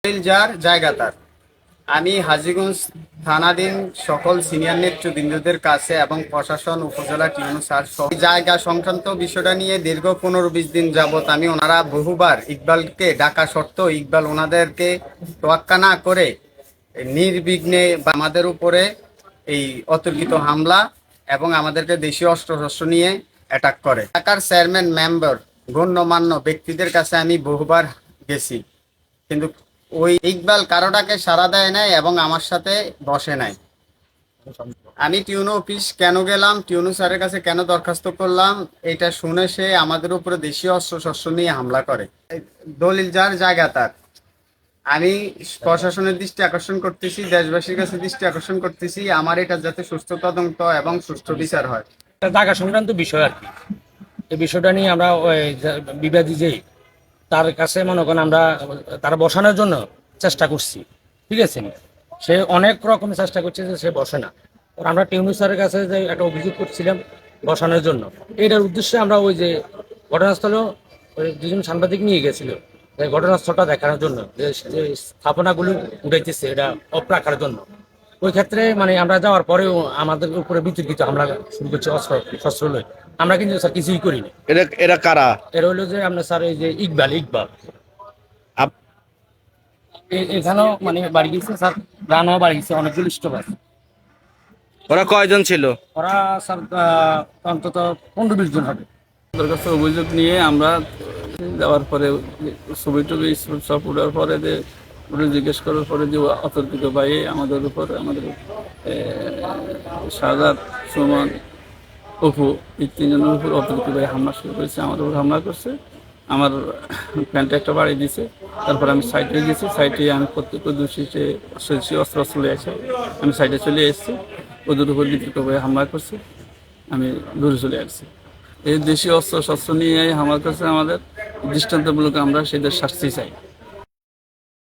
যার জায়গা তার। আমি হাজীগঞ্জ থানাধীন সকল সিনিয়র নেতৃবৃন্দদের কাছে এবং প্রশাসন উপজেলা টিউনো স্যার সহ জায়গা সংক্রান্ত বিষয়টা নিয়ে দীর্ঘ 15-20 দিন যাবৎ আমি ওনারা বহুবার ইকবালকে ডাকা সত্ত্বেও ইকবাল ওনাদেরকে তোয়াক্কা না করে নির্বিঘ্নে আমাদের উপরে এই অতর্কিত হামলা এবং আমাদেরকে দেশীয় অস্ত্রশস্ত্র নিয়ে অ্যাটাক করে। ঢাকার চেয়ারম্যান মেম্বার গণ্যমান্য ব্যক্তিদের কাছে আমি বহুবার গেছি, কিন্তু ওই ইকবাল কারোটাকে সাড়া দেয় নাই এবং আমার সাথে বসে নাই। আমি টিউনো অফিস কেন গেলাম, টিউনো স্যারের কাছে কেন দরখাস্ত করলাম, এটা শুনে সে আমাদের উপরে দেশীয় অস্ত্রশস্ত্র নিয়ে হামলা করে। দলিল যার জায়গা তার। আমি প্রশাসনের দৃষ্টি আকর্ষণ করতেছি, দেশবাসীর কাছে দৃষ্টি আকর্ষণ করতেছি, আমার এটা যাতে সুস্থ তদন্ত এবং সুষ্ঠু বিচার হয়। জায়গা সংক্রান্ত বিষয় আর কি, এই বিষয়টা নিয়ে আমরা বিবাদী যে তার কাছে মনে করেন আমরা তারা বসানোর জন্য চেষ্টা করছি, ঠিক আছে। সে অনেক রকম চেষ্টা করছে যে সে বসে না। আমরা টিউনু স্যারের কাছে যে একটা অভিযোগ করছিলাম বসানোর জন্য, এইটার উদ্দেশ্যে আমরা ওই যে ঘটনাস্থলে ওই দুজন সাংবাদিক নিয়ে গেছিল ঘটনাস্থলটা দেখানোর জন্য, যে স্থাপনাগুলো উঠাইতেছে এটা অফ রাখার জন্য। ওই ক্ষেত্রে মানে আমরা যাওয়ার পরেও আমাদের উপরে বিতর্কিত হামলা শুরু করছে শস্ত্র লই। আমরা কিন্তু স্যার কিছুই করিনি। এরা কারা? এরা হলো যে আপনার স্যার এই যে ইকবাল এখানেও মানে বাড়ি গেছে স্যার, রানও বাড়ি গেছে, অনেকগুলো স্টপ আছে। ওরা কয়জন ছিল? ওরা স্যার অন্তত 15-20 জন হবে। ওদের কাছে অভিযোগ নিয়ে আমরা যাওয়ার পরে ছবি টবি সব উঠার পরে যে ওটা জিজ্ঞেস করার পরে যে অতর্কিত ভাই আমাদের উপর, আমাদের শাহজাদ, সুমন, অপু, এই তিনজনের উপর অতর্কিত ভাই হামলা শুরু করেছে, আমাদের উপর হামলা করছে। আমার প্যান্টে একটা বাড়ি দিছে। তারপর আমি সাইডে গেছি, সাইডে আমি প্রত্যেক দোষীতে অস্ত্র চলে আসে, আমি সাইডে চলে এসেছি। ওদের উপর বিতর্ক ভাই হামলা করছে, আমি দূরে চলে আসছি। এই দেশীয় অস্ত্র শস্ত্র নিয়ে হামলা করছে আমাদের, দৃষ্টান্তমূলক আমরা সেদের শাস্তি চাই।